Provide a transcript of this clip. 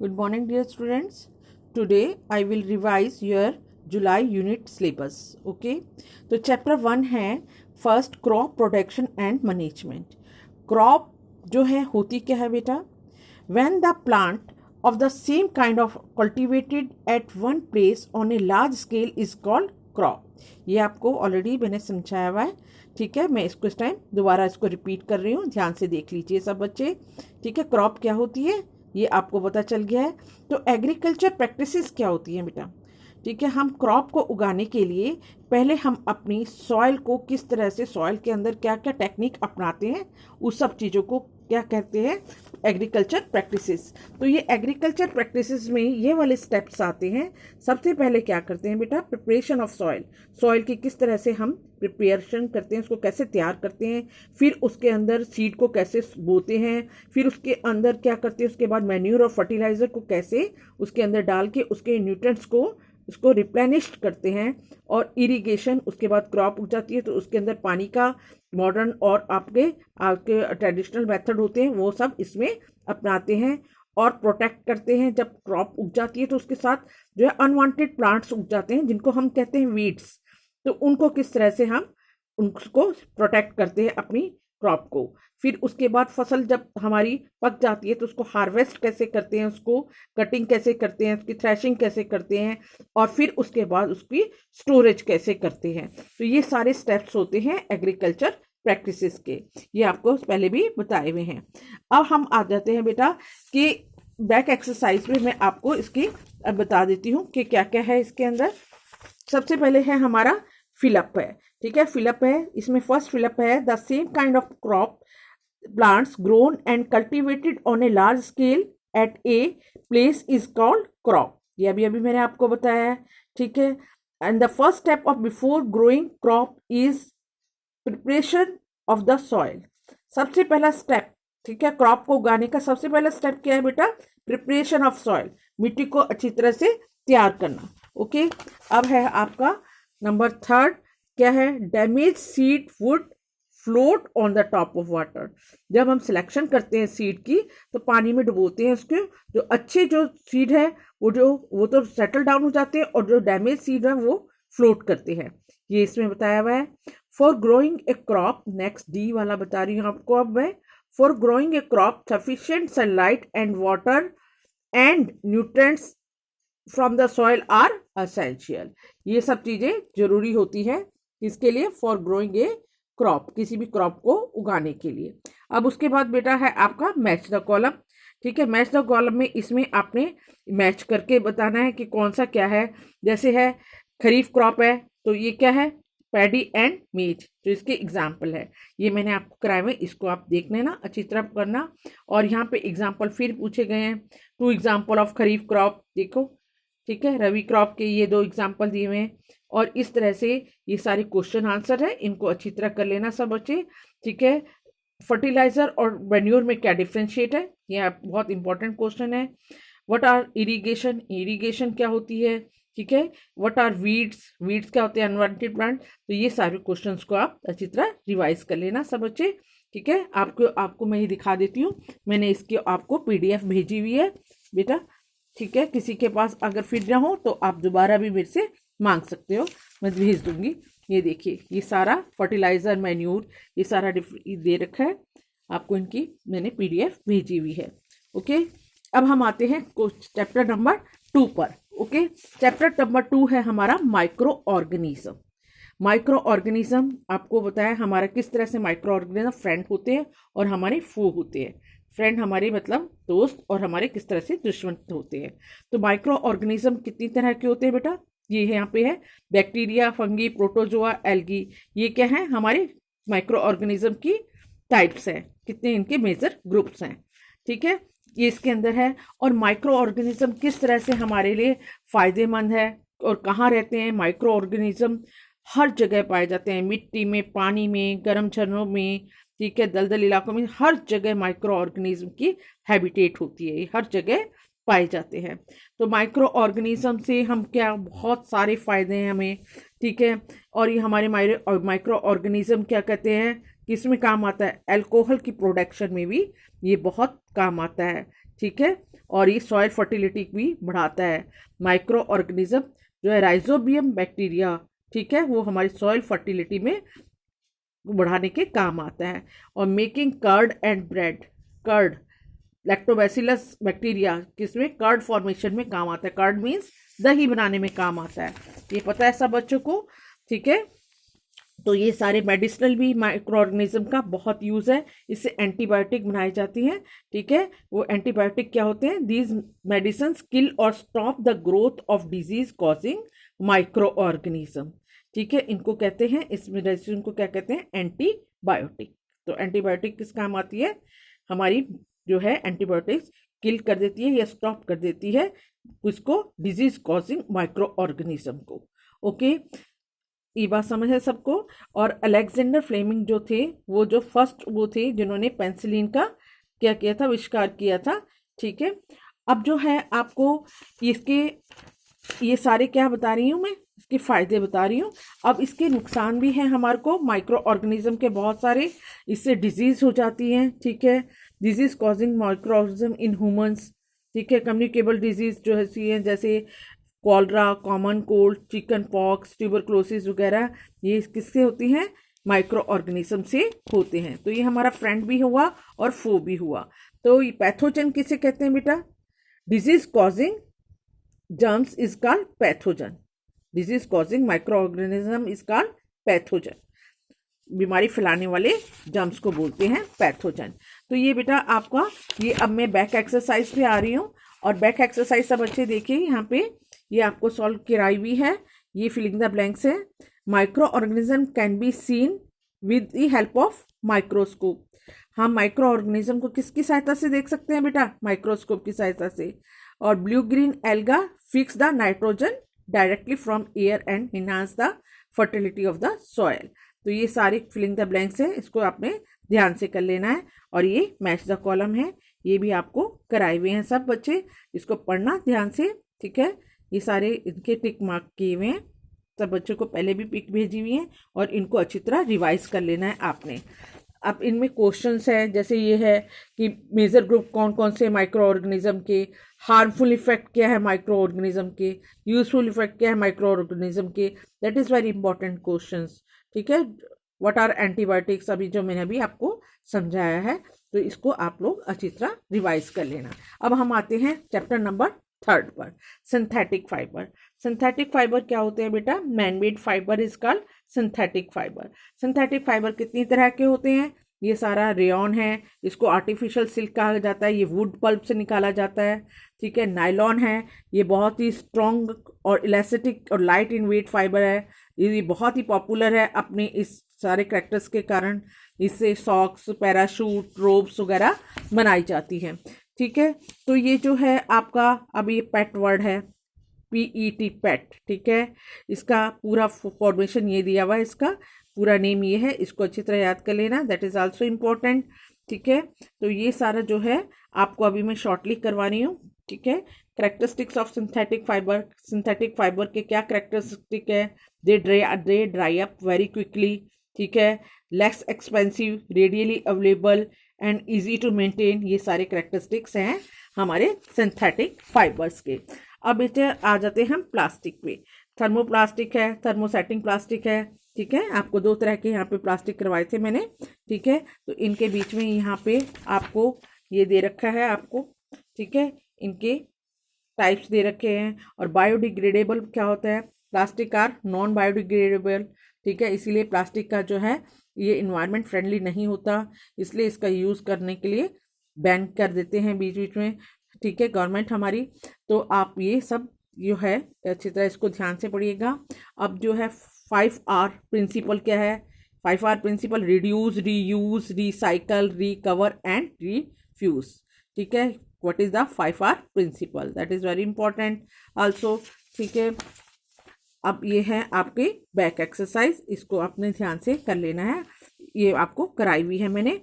Good morning, dear students. Today I will revise your July unit syllabus. Okay. तो chapter 1 है first crop protection and management. Crop जो है होती क्या है बेटा? When the plant of the same kind of cultivated at one place on a large scale is called crop. ये आपको ऑलरेडी मैंने समझाया हुआ है. ठीक है, मैं इसको इस टाइम दोबारा इसको रिपीट कर रही हूँ. ध्यान से देख लीजिए सब बच्चे. ठीक है, क्रॉप क्या होती है ये आपको पता चल गया है. तो एग्रीकल्चर प्रैक्टिसेस क्या होती हैं बेटा? ठीक है, हम क्रॉप को उगाने के लिए पहले हम अपनी सॉइल को किस तरह से, सॉइल के अंदर क्या क्या टेक्निक अपनाते हैं, उस सब चीज़ों को क्या कहते हैं? Agriculture practices. तो ये एग्रीकल्चर प्रैक्टिसेस में ये वाले स्टेप्स आते हैं. सबसे पहले क्या करते हैं बेटा? Preparation of soil. सॉइल की किस तरह से हम प्रिपरेशन करते हैं, उसको कैसे तैयार करते हैं, फिर उसके अंदर सीड को कैसे बोते हैं, फिर उसके अंदर क्या करते हैं, उसके बाद मैन्यूर और फर्टिलाइज़र को कैसे उसके अंदर डाल के उसके न्यूट्रिएंट्स को उसको रिप्लेनिश करते हैं, और इरिगेशन. उसके बाद क्रॉप उग जाती है तो उसके अंदर पानी का मॉडर्न और आपके ट्रेडिशनल मेथड होते हैं, वो सब इसमें अपनाते हैं और प्रोटेक्ट करते हैं. जब क्रॉप उग जाती है तो उसके साथ जो है अनवांटेड प्लांट्स उग जाते हैं जिनको हम कहते हैं वीड्स. तो उनको किस तरह से हम उनको प्रोटेक्ट करते हैं अपनी क्रॉप को. फिर उसके बाद फसल जब हमारी पक जाती है तो उसको हार्वेस्ट कैसे करते हैं, उसको कटिंग कैसे करते हैं, उसकी थ्रेशिंग कैसे करते हैं, और फिर उसके बाद उसकी स्टोरेज कैसे करते हैं. तो ये सारे स्टेप्स होते हैं एग्रीकल्चर प्रैक्टिसेस के. ये आपको पहले भी बताए हुए हैं. अब हम आ जाते हैं बेटा कि बैक एक्सरसाइज में मैं आपको इसकी बता देती हूँ कि क्या क्या है इसके अंदर. सबसे पहले है हमारा फिलअप है. ठीक है, फिलअप है. इसमें फर्स्ट फिलअप है the same kind of crop plants grown and cultivated on a large scale at a place is called crop. ये अभी अभी मैंने आपको बताया है. ठीक है, and the first step of before growing crop is preparation of the soil. सबसे पहला स्टेप, ठीक है, क्रॉप को उगाने का सबसे पहला स्टेप क्या है बेटा? Preparation of soil. मिट्टी को अच्छी तरह से तैयार करना. ओके, अब है आपका नंबर थर्ड. क्या है? Damage seed would float on the top of water. जब हम सिलेक्शन करते हैं सीड की तो पानी में डुबोते हैं उसके. जो अच्छे जो सीड है वो तो सेटल डाउन हो जाते हैं, और जो डैमेज सीड है वो फ्लोट करते हैं. ये इसमें बताया हुआ है. For growing a crop, next D वाला बता रही हूँ आपको अब मैं. For growing a crop sufficient sunlight and water and nutrients from the soil are essential. ये सब चीज़ें जरूरी होती हैं इसके लिए, फॉर ग्रोइंग ए क्रॉप, किसी भी क्रॉप को उगाने के लिए. अब उसके बाद बेटा है आपका मैच द कॉलम. ठीक है, मैच द कॉलम में इसमें आपने मैच करके बताना है कि कौन सा क्या है. जैसे है खरीफ क्रॉप है तो ये क्या है? Paddy and meat. तो इसके एग्जाम्पल है, ये मैंने आपको कराए हुए, इसको आप देख लेना अच्छी तरह करना. और यहाँ पे एग्जाम्पल फिर पूछे गए हैं. 2 एग्जाम्पल ऑफ खरीफ क्रॉप देखो. ठीक है, रवि क्रॉप के ये 2 एग्जाम्पल दिए हुए हैं. और इस तरह से ये सारे क्वेश्चन आंसर है, इनको अच्छी तरह कर लेना सब बच्चे. ठीक है, फर्टिलाइजर और मैन्योर में क्या डिफ्रेंशिएट है, ये बहुत इंपॉर्टेंट क्वेश्चन है. व्हाट आर इरिगेशन, इरिगेशन क्या होती है. ठीक है, व्हाट आर वीड्स, वीड्स क्या होते हैं? Unwanted plant. तो ये सारे क्वेश्चंस को आप अच्छी तरह रिवाइज कर लेना सब बच्चे. ठीक है, आपको मैं ये दिखा देती हूँ, मैंने इसकी आपको PDF भेजी हुई है बेटा. ठीक है, किसी के पास अगर फिर ना हो तो आप दोबारा भी मेरे से मांग सकते हो, मैं भेज दूंगी. ये देखिए, ये सारा फर्टिलाइज़र, मैन्यूर, ये सारा दे रखा है आपको, इनकी मैंने PDF भेजी हुई है. ओके, अब हम आते हैं चैप्टर नंबर 2 पर. ओके, चैप्टर नंबर 2 है हमारा माइक्रो ऑर्गेनिज्म. माइक्रो ऑर्गेनिज्म आपको बताया हमारा किस तरह से माइक्रो ऑर्गेनिज्म फ्रेंड होते हैं और हमारे फू होते हैं. फ्रेंड हमारे मतलब दोस्त, और हमारे किस तरह से दुश्मन होते हैं. तो माइक्रो ऑर्गेनिज्म कितनी तरह के होते हैं बेटा? ये यहाँ पे है बैक्टीरिया, फंगी, प्रोटोजोआ, एल्गी. ये क्या है? हमारे माइक्रो ऑर्गेनिज्म की टाइप्स हैं. कितने इनके मेजर ग्रुप्स हैं. ठीक है, ये इसके अंदर है. और माइक्रो ऑर्गेनिज्म किस तरह से हमारे लिए फ़ायदेमंद है और कहाँ रहते हैं. माइक्रो ऑर्गेनिज्म हर जगह पाए जाते हैं, मिट्टी में, पानी में, गर्म झरनों में. ठीक है, दलदल इलाकों में, हर जगह माइक्रो ऑर्गेनिज्म की हैबिटेट होती है, हर जगह पाए जाते हैं. तो माइक्रो ऑर्गेनिज्म से हम क्या, बहुत सारे फ़ायदे हैं हमें. ठीक है, और ये हमारे माइक्रो ऑर्गेनिज्म क्या कहते हैं, किसमें काम आता है? अल्कोहल की प्रोडक्शन में भी ये बहुत काम आता है. ठीक है, और ये सॉइल फर्टिलिटी भी बढ़ाता है। माइक्रो ऑर्गेनिज्म जो है राइजोबियम बैक्टीरिया, ठीक है, वो हमारी सॉइल फर्टिलिटी में बढ़ाने के काम आता है। और making curd and bread, curd lactobacillus bacteria किसमें कर्ड फॉर्मेशन में काम आता है। कर्ड मीन्स दही बनाने में काम आता है, ये पता है सब बच्चों को, ठीक है। तो ये सारे मेडिसिनल भी माइक्रो ऑर्गेनिज्म का बहुत यूज़ है, इससे एंटीबायोटिक बनाई जाती हैं, ठीक है। वो एंटीबायोटिक क्या होते हैं, दीज मेडिसिन किल और stop the growth of disease causing micro organism, ठीक है। इनको कहते हैं, इस मेडिसिन को क्या कहते हैं, एंटीबायोटिक। तो एंटीबायोटिक किस काम आती है, हमारी जो है एंटीबायोटिक्स किल कर देती है या स्टॉप कर देती है उसको, डिजीज कॉजिंग माइक्रो ऑर्गेनिज्म को। ओके, ये बात समझ है सबको। और अलेक्जेंडर फ्लेमिंग जो थे, वो जो फर्स्ट वो थे जिन्होंने पेंसिलिन का क्या किया था, आविष्कार किया था, ठीक है। अब जो है आपको इसके ये सारे क्या बता रही हूँ मैं, इसके फ़ायदे बता रही हूँ। अब इसके नुकसान भी हैं हमारे को, माइक्रो ऑर्गेनिज्म के बहुत सारे, इससे डिजीज़ हो जाती हैं, ठीक है। Disease causing micro organism in humans, ठीक है। कम्युनिकेबल डिजीज़ जो है जैसे cholera, common cold, chicken pox, tuberculosis वगैरह, ये किससे होती हैं, माइक्रो ऑर्गेनिज्म से होते हैं। तो ये हमारा फ्रेंड भी हुआ और फो भी हुआ। तो ये पैथोजन किसे कहते हैं बेटा, disease causing germs is called pathogen, disease causing micro organism is called pathogen, बीमारी फैलाने वाले जर्म्स को बोलते हैं पैथोजन। तो ये बेटा आपका, ये अब मैं बैक एक्सरसाइज पे आ रही हूँ, और बैक एक्सरसाइज सब बच्चे देखिए यहाँ पे, ये आपको सॉल्व कराई हुई है, ये फिलिंग द ब्लैंक्स है। Micro organism can be seen with the help of microscope, हम माइक्रो ऑर्गेनिज्म को किसकी सहायता से देख सकते हैं बेटा, माइक्रोस्कोप की सहायता से। और blue green alga fix the nitrogen directly from air and enhance the fertility of the soil. तो ये सारी फिलिंग द ब्लैंक्स है, इसको आपने ध्यान से कर लेना है। और ये मैच द कॉलम है, ये भी आपको कराए हुए हैं सब बच्चे, इसको पढ़ना ध्यान से, ठीक है। ये सारे इनके टिक मार्क किए हुए हैं, सब बच्चों को पहले भी पिक भेजी हुई है, और इनको अच्छी तरह रिवाइज कर लेना है आपने। अब इनमें क्वेश्चंस हैं, जैसे ये है कि मेजर ग्रुप कौन कौन से माइक्रो ऑर्गेनिज्म के, हार्मफुल इफेक्ट क्या है माइक्रो ऑर्गेनिज्म के, यूजफुल इफेक्ट क्या है माइक्रो ऑर्गेनिज्म के, that is very important questions, ठीक है। व्हाट आर एंटीबायोटिक्स, अभी जो मैंने अभी आपको समझाया है, तो इसको आप लोग अच्छी तरह रिवाइज कर लेना। अब हम आते हैं चैप्टर नंबर 3 पर, सिंथेटिक फाइबर। सिंथेटिक फाइबर क्या होते हैं बेटा, manmade fibre is called synthetic fibre. Synthetic fibre कितनी तरह के होते हैं, ये सारा रेयॉन है, इसको आर्टिफिशियल सिल्क कहा जाता है, ये वुड पल्प से निकाला जाता है, ठीक है। नायलॉन है, ये बहुत ही स्ट्रॉन्ग और इलास्टिक और लाइट इन वेट फाइबर है, ये बहुत ही पॉपुलर है अपने इस सारे करैक्टर्स के कारण, इससे सॉक्स, पैराशूट, रोब्स वगैरह बनाई जाती हैं, ठीक है। तो ये जो है आपका, अब ये पेट वर्ड है, PET पेट, ठीक है। इसका पूरा फॉर्मेशन ये दिया हुआ है, इसका पूरा नेम ये है, इसको अच्छी तरह याद कर लेना, दैट इज़ आल्सो इम्पोर्टेंट, ठीक है। तो ये सारा जो है आपको अभी मैं शॉर्टली करवा रही हूँ, ठीक है। Characteristics of synthetic fibre, synthetic fibre के क्या करेक्टरिस्टिक है, they dry up very quickly, ठीक है, less expensive, readily available and easy to maintain, ये सारे करेक्टरिस्टिक्स हैं हमारे सिंथेटिक फाइबर्स के। अब इसे आ जाते हैं हम प्लास्टिक पे, थर्मोप्लास्टिक है, थर्मोसेटिंग प्लास्टिक है, ठीक है। आपको 2 तरह के यहाँ पे प्लास्टिक करवाए थे मैंने, ठीक है। तो इनके बीच में यहाँ पे आपको ये दे रखा है आपको, ठीक है, इनके टाइप्स दे रखे हैं। और बायोडिग्रेडेबल क्या होता है, प्लास्टिक आर नॉन बायोडिग्रेडेबल, ठीक है, इसीलिए प्लास्टिक का जो है ये इन्वायरमेंट फ्रेंडली नहीं होता, इसलिए इसका यूज़ करने के लिए बैन कर देते हैं बीच बीच में, ठीक है, गवर्नमेंट हमारी। तो आप ये सब जो है अच्छी तरह इसको ध्यान से पढ़िएगा। अब जो है 5R प्रिंसिपल क्या है, 5R principle, reduce, reuse, recycle, recover and refuse, ठीक है। What is the 5R principle, that is very important also, ठीक है। अब ये है आपके बैक एक्सरसाइज, इसको आपने ध्यान से कर लेना है, ये आपको कराई हुई है मैंने,